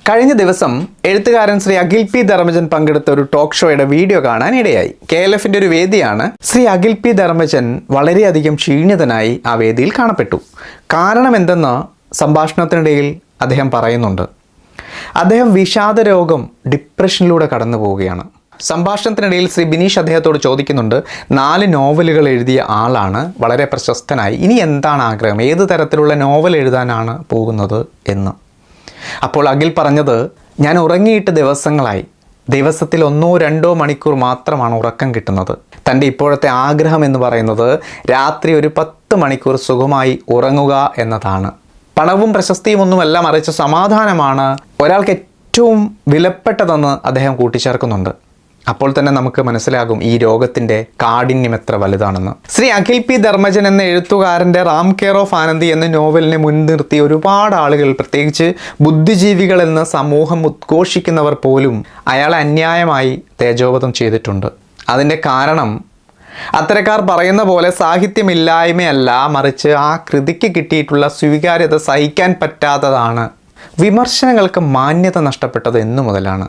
കഴിഞ്ഞ ദിവസം എഴുത്തുകാരൻ ശ്രീ അഖിൽ പി ധർമ്മജൻ പങ്കെടുത്ത ഒരു ടോക്ക് ഷോയുടെ വീഡിയോ കാണാൻ ഇടയായി. KLFന്റെ ഒരു വേദിയാണ്. ശ്രീ അഖിൽ പി ധർമ്മജൻ വളരെയധികം ക്ഷീണിതനായി ആ വേദിയിൽ കാണപ്പെട്ടു. കാരണം എന്തെന്ന് സംഭാഷണത്തിനിടയിൽ അദ്ദേഹം പറയുന്നുണ്ട്. അദ്ദേഹം വിഷാദ രോഗം, ഡിപ്രഷനിലൂടെ കടന്നു പോവുകയാണ്. സംഭാഷണത്തിനിടയിൽ ശ്രീ ബിനീഷ് അദ്ദേഹത്തോട് ചോദിക്കുന്നുണ്ട്, 4 നോവലുകൾ എഴുതിയ ആളാണ്, വളരെ പ്രശസ്തനായി, ഇനി എന്താണ് ആഗ്രഹം, ഏത് തരത്തിലുള്ള നോവൽ എഴുതാനാണ് പോകുന്നത് എന്ന്. അപ്പോൾ അഖിൽ പറഞ്ഞത്, ഞാൻ ഉറങ്ങിയിട്ട് ദിവസങ്ങളായി, ദിവസത്തിൽ 1-2 മണിക്കൂർ മാത്രമാണ് ഉറക്കം കിട്ടുന്നത്. തൻ്റെ ഇപ്പോഴത്തെ ആഗ്രഹം എന്ന് പറയുന്നത് രാത്രി ഒരു 10 മണിക്കൂർ സുഖമായി ഉറങ്ങുക എന്നതാണ്. പണവും പ്രശസ്തിയും ഒന്നുമല്ല, മറിച്ച് സമാധാനമാണ് ഒരാൾക്ക് ഏറ്റവും വിലപ്പെട്ടതെന്ന് അദ്ദേഹം കൂട്ടിച്ചേർക്കുന്നുണ്ട്. അപ്പോൾ തന്നെ നമുക്ക് മനസ്സിലാകും ഈ രോഗത്തിൻ്റെ കാഠിന്യം എത്ര വലുതാണെന്ന്. ശ്രീ അഖിൽ പി ധർമ്മജൻ എന്ന എഴുത്തുകാരൻ്റെ റാം കെയർ ഓഫ് ആനന്ദി എന്ന നോവലിനെ മുൻനിർത്തി ഒരുപാട് ആളുകൾ, പ്രത്യേകിച്ച് ബുദ്ധിജീവികൾ എന്ന് സമൂഹം ഉദ്ഘോഷിക്കുന്നവർ പോലും അയാളെ അന്യായമായി തേജോവധം ചെയ്തിട്ടുണ്ട്. അതിൻ്റെ കാരണം അത്തരക്കാർ പറയുന്ന പോലെ സാഹിത്യമില്ലായ്മയല്ല, മറിച്ച് ആ കൃതിക്ക് കിട്ടിയിട്ടുള്ള സ്വീകാര്യത സഹിക്കാൻ പറ്റാത്തതാണ്. വിമർശനങ്ങൾക്ക് മാന്യത നഷ്ടപ്പെട്ടത് എന്നു മുതലാണ്.